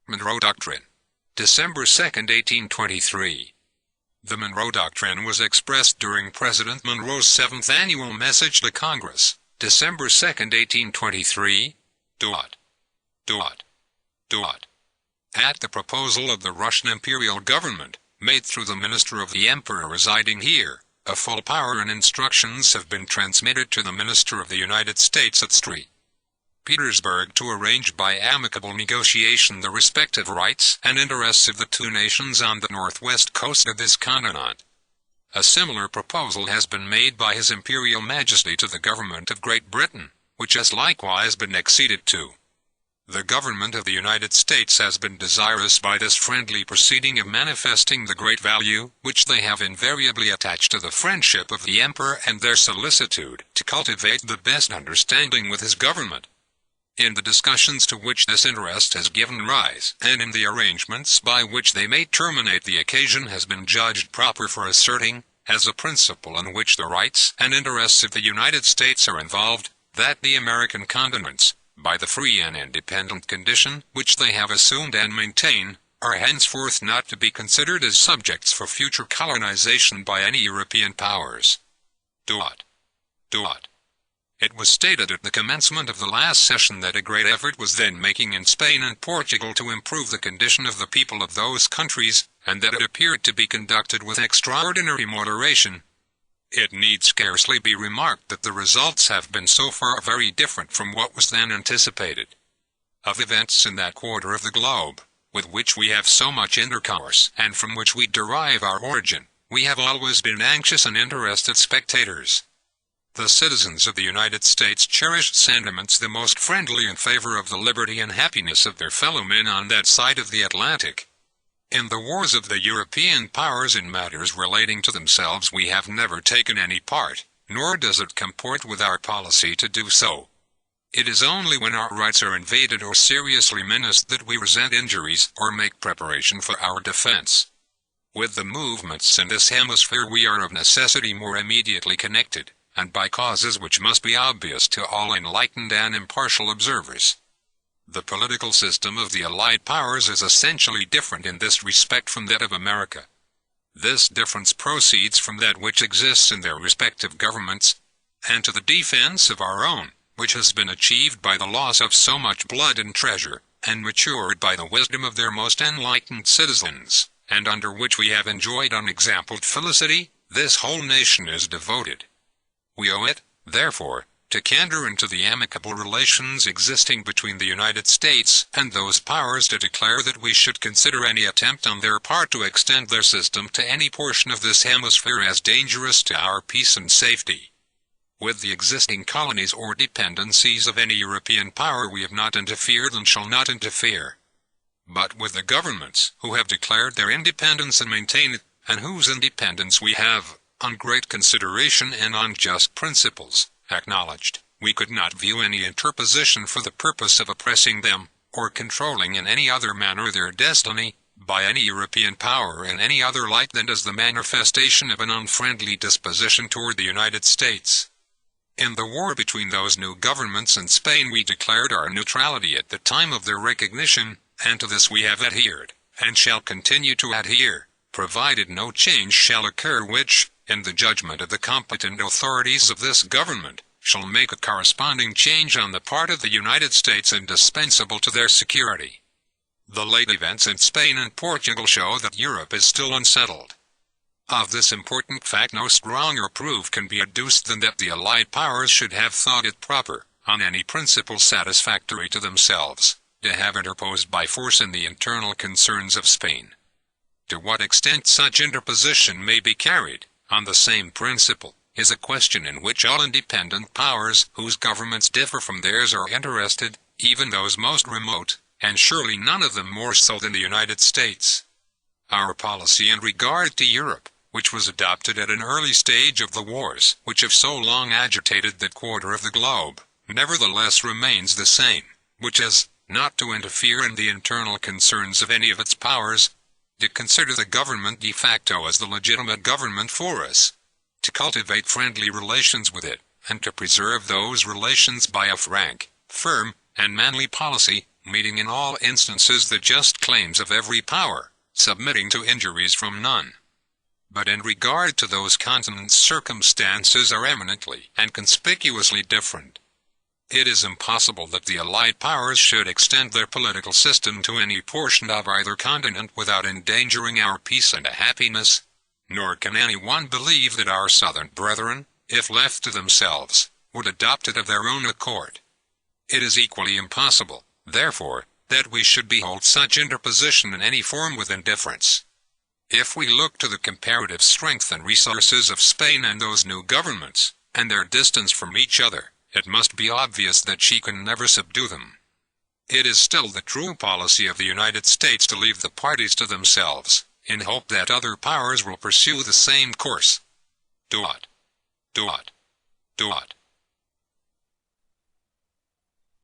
Monroe Doctrine. December 2, 1823. The Monroe Doctrine was expressed during President Monroe's 7th annual message to Congress, December 2, 1823. At the proposal of the Russian imperial government, made through the minister of the emperor residing here, a full power and instructions have been transmitted to the minister of the United States at St. Petersburg to arrange by amicable negotiation the respective rights and interests of the two nations on the northwest coast of this continent. A similar proposal has been made by His Imperial Majesty to the government of Great Britain, which has likewise been acceded to. The government of the United States has been desirous by this friendly proceeding of manifesting the great value which they have invariably attached to the friendship of the Emperor and their solicitude to cultivate the best understanding with his government. In the discussions to which this interest has given rise, and in the arrangements by which they may terminate, the occasion has been judged proper for asserting, as a principle in which the rights and interests of the United States are involved, that the American continents, by the free and independent condition which they have assumed and maintain, are henceforth not to be considered as subjects for future colonization by any European powers. It was stated at the commencement of the last session that a great effort was then making in Spain and Portugal to improve the condition of the people of those countries, and that it appeared to be conducted with extraordinary moderation. It need scarcely be remarked that the results have been so far very different from what was then anticipated. Of events in that quarter of the globe, with which we have so much intercourse, and from which we derive our origin, we have always been anxious and interested spectators. The citizens of the United States cherished sentiments the most friendly in favor of the liberty and happiness of their fellow men on that side of the Atlantic. In the wars of the European powers in matters relating to themselves we have never taken any part, nor does it comport with our policy to do so. It is only when our rights are invaded or seriously menaced that we resent injuries or make preparation for our defense. With the movements in this hemisphere we are of necessity more immediately connected, and by causes which must be obvious to all enlightened and impartial observers. The political system of the Allied powers is essentially different in this respect from that of America. This difference proceeds from that which exists in their respective governments, and to the defense of our own, which has been achieved by the loss of so much blood and treasure, and matured by the wisdom of their most enlightened citizens, and under which we have enjoyed unexampled felicity, this whole nation is devoted. We owe it, therefore, to candor and to the amicable relations existing between the United States and those powers to declare that we should consider any attempt on their part to extend their system to any portion of this hemisphere as dangerous to our peace and safety. With the existing colonies or dependencies of any European power we have not interfered and shall not interfere. But with the governments who have declared their independence and maintain it, and whose independence we have, on great consideration and on just principles, acknowledged, we could not view any interposition for the purpose of oppressing them, or controlling in any other manner their destiny, by any European power in any other light than as the manifestation of an unfriendly disposition toward the United States. In the war between those new governments and Spain we declared our neutrality at the time of their recognition, and to this we have adhered, and shall continue to adhere, provided no change shall occur which, in the judgment of the competent authorities of this government, shall make a corresponding change on the part of the United States indispensable to their security. The late events in Spain and Portugal show that Europe is still unsettled. Of this important fact no stronger proof can be adduced than that the Allied powers should have thought it proper, on any principle satisfactory to themselves, to have interposed by force in the internal concerns of Spain. To what extent such interposition may be carried, on the same principle, is a question in which all independent powers whose governments differ from theirs are interested, even those most remote, and surely none of them more so than the United States. Our policy in regard to Europe, which was adopted at an early stage of the wars which have so long agitated that quarter of the globe, nevertheless remains the same, which is, not to interfere in the internal concerns of any of its powers, to consider the government de facto as the legitimate government for us, to cultivate friendly relations with it, and to preserve those relations by a frank, firm, and manly policy, meeting in all instances the just claims of every power, submitting to injuries from none. But in regard to those continents circumstances are eminently and conspicuously different. It is impossible that the Allied powers should extend their political system to any portion of either continent without endangering our peace and happiness, nor can anyone believe that our southern brethren, if left to themselves, would adopt it of their own accord. It is equally impossible, therefore, that we should behold such interposition in any form with indifference. If we look to the comparative strength and resources of Spain and those new governments, and their distance from each other, it must be obvious that she can never subdue them. It is still the true policy of the United States to leave the parties to themselves, in hope that other powers will pursue the same course. Do it.